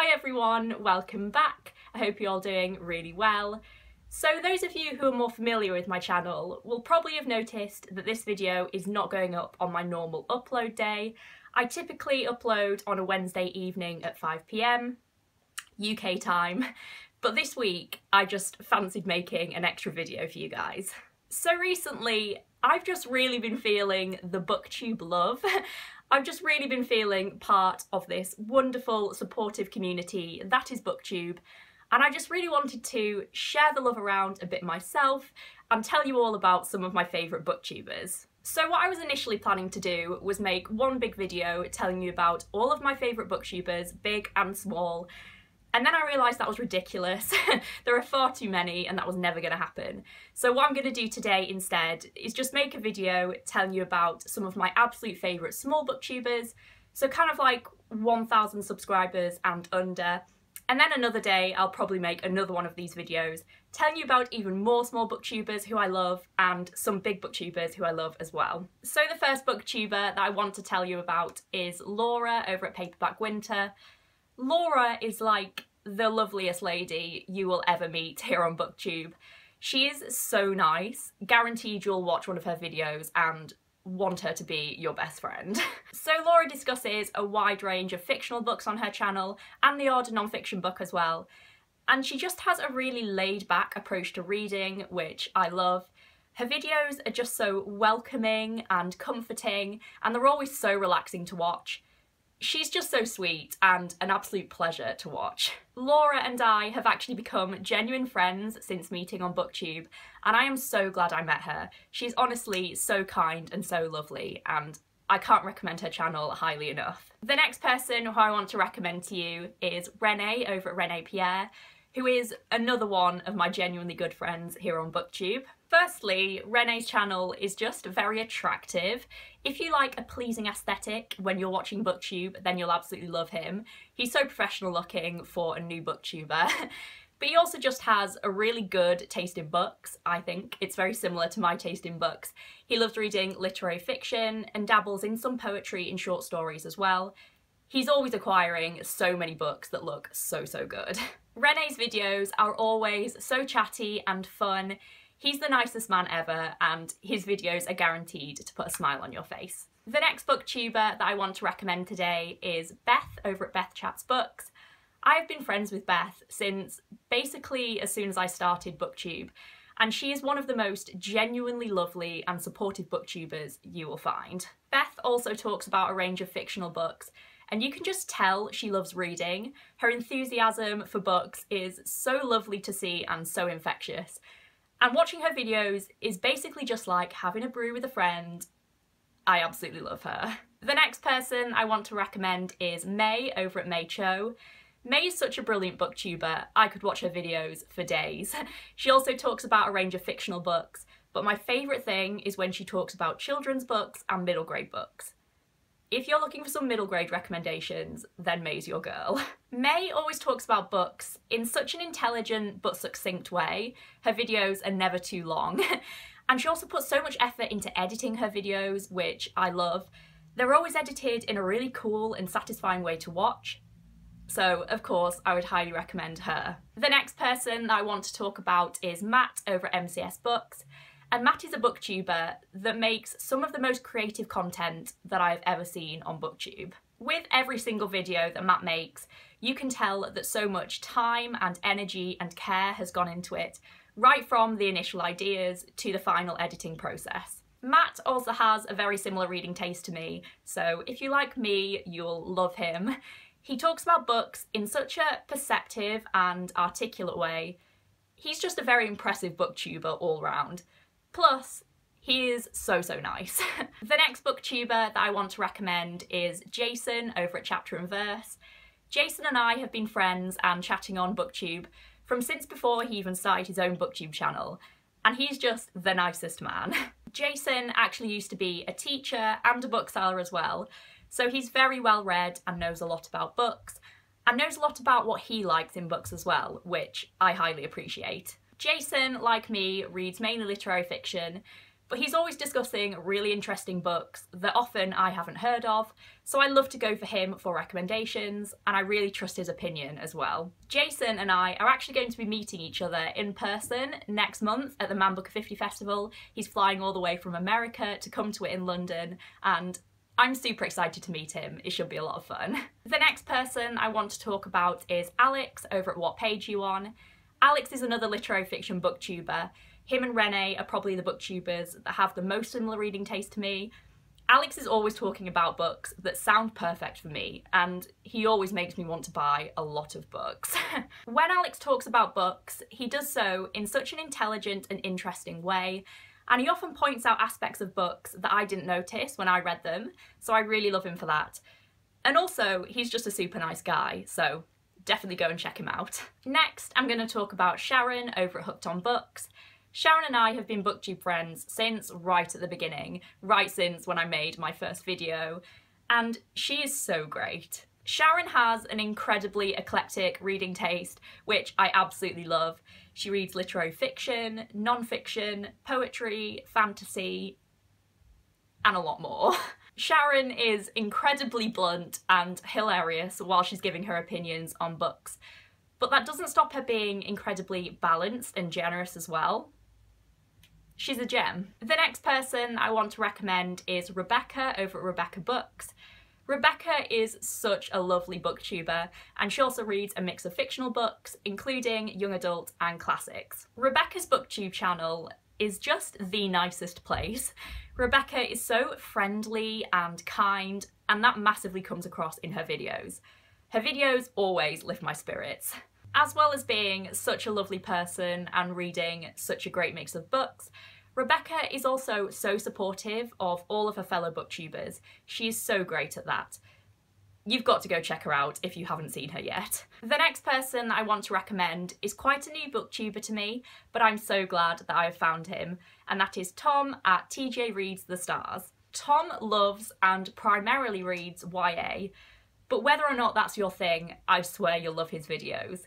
Hi everyone, welcome back. I hope you're all doing really well. So those of you who are more familiar with my channel will probably have noticed that this video is not going up on my normal upload day. I typically upload on a Wednesday evening at 5 PM UK time, but this week I just fancied making an extra video for you guys. So recently I've just really been feeling the Booktube love. I've just really been feeling part of this wonderful supportive community that is Booktube, and I just really wanted to share the love around a bit myself and tell you all about some of my favourite Booktubers. So what I was initially planning to do was make one big video telling you about all of my favourite Booktubers, big and small, and then I realised that was ridiculous. There are far too many and that was never going to happen. So what I'm going to do today instead is just make a video telling you about some of my absolute favourite small Booktubers, so kind of like 1,000 subscribers and under. And then another day I'll probably make another one of these videos telling you about even more small Booktubers who I love and some big Booktubers who I love as well. So the first Booktuber that I want to tell you about is Laura over at Paperback Winter. Laura is like the loveliest lady you will ever meet here on Booktube. She is so nice. Guaranteed you'll watch one of her videos and want her to be your best friend. So Laura discusses a wide range of fictional books on her channel and the odd non-fiction book as well. And she just has a really laid-back approach to reading, which I love. Her videos are just so welcoming and comforting, and they're always so relaxing to watch. She's just so sweet and an absolute pleasure to watch. Laura and I have actually become genuine friends since meeting on Booktube, and I am so glad I met her. She's honestly so kind and so lovely, and I can't recommend her channel highly enough. The next person who I want to recommend to you is Renee over at Renee Pierre, who is another one of my genuinely good friends here on Booktube. Firstly, Renee's channel is just very attractive. If you like a pleasing aesthetic when you're watching Booktube, then you'll absolutely love him. He's so professional looking for a new Booktuber. But he also just has a really good taste in books, I think. It's very similar to my taste in books. He loves reading literary fiction and dabbles in some poetry and short stories as well. He's always acquiring so many books that look so good. Renee's videos are always so chatty and fun. He's the nicest man ever, and his videos are guaranteed to put a smile on your face. The next Booktuber that I want to recommend today is Beth over at Beth Chats Books. I've been friends with Beth since basically as soon as I started Booktube, and she is one of the most genuinely lovely and supportive Booktubers you will find. Beth also talks about a range of fictional books, and you can just tell she loves reading. Her enthusiasm for books is so lovely to see and so infectious. And watching her videos is basically just like having a brew with a friend. I absolutely love her. The next person I want to recommend is May over at May Cho. May is such a brilliant Booktuber. I could watch her videos for days. She also talks about a range of fictional books, but my favourite thing is when she talks about children's books and middle grade books. If you're looking for some middle grade recommendations, then May's your girl. May always talks about books in such an intelligent but succinct way. Her videos are never too long. And she also puts so much effort into editing her videos, which I love. They're always edited in a really cool and satisfying way to watch. So, of course, I would highly recommend her. The next person that I want to talk about is Matt over at MCS Books. And Matt is a Booktuber that makes some of the most creative content that I've ever seen on Booktube. With every single video that Matt makes, you can tell that so much time and energy and care has gone into it, right from the initial ideas to the final editing process. Matt also has a very similar reading taste to me, so if you like me, you'll love him. He talks about books in such a perceptive and articulate way. He's just a very impressive Booktuber all round. Plus, he is so nice. The next Booktuber that I want to recommend is Jason over at Chapter and Verse. Jason and I have been friends and chatting on Booktube from since before he even started his own Booktube channel, and he's just the nicest man. Jason actually used to be a teacher and a bookseller as well, so he's very well read and knows a lot about books, and knows a lot about what he likes in books as well, which I highly appreciate. Jason, like me, reads mainly literary fiction, But he's always discussing really interesting books that often I haven't heard of, so I love to go for him for recommendations, and I really trust his opinion as well. Jason and I are actually going to be meeting each other in person next month at the Man Booker 50 Festival. He's flying all the way from America to come to it in London, and I'm super excited to meet him. It should be a lot of fun. The next person I want to talk about is Alex over at What Page You On. Alex is another literary fiction booktuber. Him and Renee are probably the booktubers that have the most similar reading taste to me. Alex is always talking about books that sound perfect for me, and he always makes me want to buy a lot of books. When Alex talks about books, he does so in such an intelligent and interesting way, and he often points out aspects of books that I didn't notice when I read them, so I really love him for that. And also, he's just a super nice guy, so definitely go and check him out. Next, I'm going to talk about Sharon over at Hooked on Books. Sharon and I have been booktube friends since right at the beginning, right since when I made my first video, and she is so great. Sharon has an incredibly eclectic reading taste, which I absolutely love. She reads literary fiction, non-fiction, poetry, fantasy, and a lot more. Sharon is incredibly blunt and hilarious while she's giving her opinions on books, but that doesn't stop her being incredibly balanced and generous as well. She's a gem. The next person I want to recommend is Rebecca over at Rebecca Books. Rebecca is such a lovely booktuber, and she also reads a mix of fictional books, including young adult and classics. Rebecca's booktube channel is just the nicest place. Rebecca is so friendly and kind, and that massively comes across in her videos. Her videos always lift my spirits. As well as being such a lovely person and reading such a great mix of books, Rebecca is also so supportive of all of her fellow booktubers. She is so great at that. You've got to go check her out if you haven't seen her yet. The next person I want to recommend is quite a new booktuber to me, but I'm so glad that I have found him, and that is Tom at TJ Reads the Stars. Tom loves and primarily reads YA, but whether or not that's your thing, I swear you'll love his videos.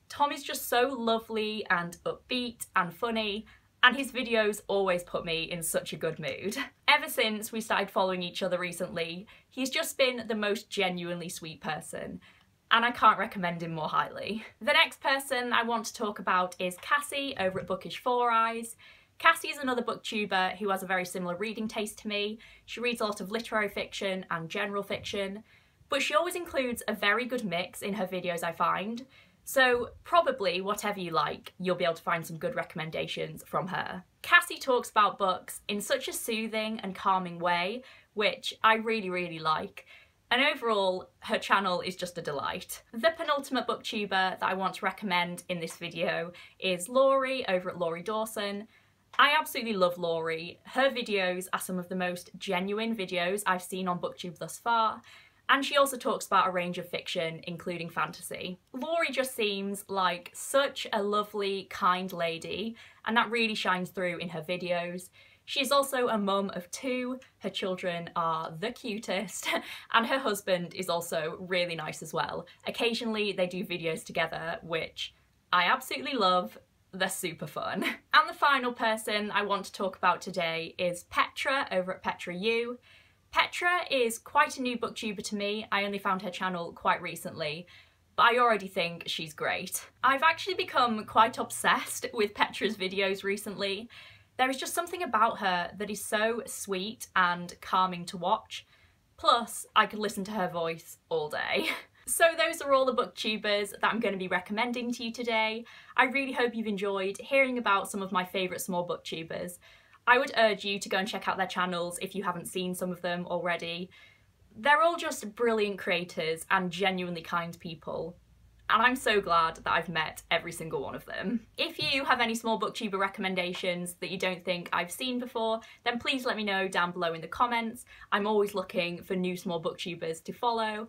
Tom is just so lovely and upbeat and funny, and his videos always put me in such a good mood. Ever since we started following each other recently, he's just been the most genuinely sweet person, and I can't recommend him more highly. The next person I want to talk about is Cassie over at Bookish Four Eyes. Cassie is another booktuber who has a very similar reading taste to me. She reads a lot of literary fiction and general fiction, but she always includes a very good mix in her videos, I find. So probably whatever you like, you'll be able to find some good recommendations from her. Cassie talks about books in such a soothing and calming way, which I really like. And overall, her channel is just a delight. The penultimate booktuber that I want to recommend in this video is Laurie over at Laurie Dawson. I absolutely love Laurie. Her videos are some of the most genuine videos I've seen on BookTube thus far, and she also talks about a range of fiction, including fantasy. Laurie just seems like such a lovely, kind lady, and that really shines through in her videos. She's also a mum of two, her children are the cutest, and her husband is also really nice as well. Occasionally they do videos together, which I absolutely love. They're super fun. And the final person I want to talk about today is Petra over at Petra U. Petra is quite a new booktuber to me. I only found her channel quite recently, but I already think she's great. I've actually become quite obsessed with Petra's videos recently. There is just something about her that is so sweet and calming to watch. Plus, I could listen to her voice all day. So those are all the booktubers that I'm going to be recommending to you today. I really hope you've enjoyed hearing about some of my favourite small booktubers. I would urge you to go and check out their channels if you haven't seen some of them already. They're all just brilliant creators and genuinely kind people, and I'm so glad that I've met every single one of them. If you have any small booktuber recommendations that you don't think I've seen before, then please let me know down below in the comments. I'm always looking for new small booktubers to follow.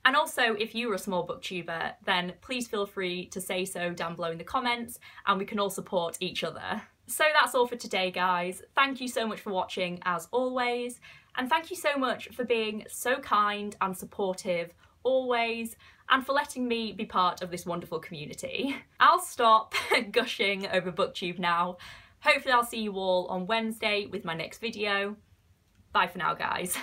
And also, if you're a small booktuber, then please feel free to say so down below in the comments, and we can all support each other. So that's all for today, guys. Thank you so much for watching, as always, and thank you so much for being so kind and supportive always, and for letting me be part of this wonderful community. I'll stop gushing over BookTube now. Hopefully I'll see you all on Wednesday with my next video. Bye for now, guys.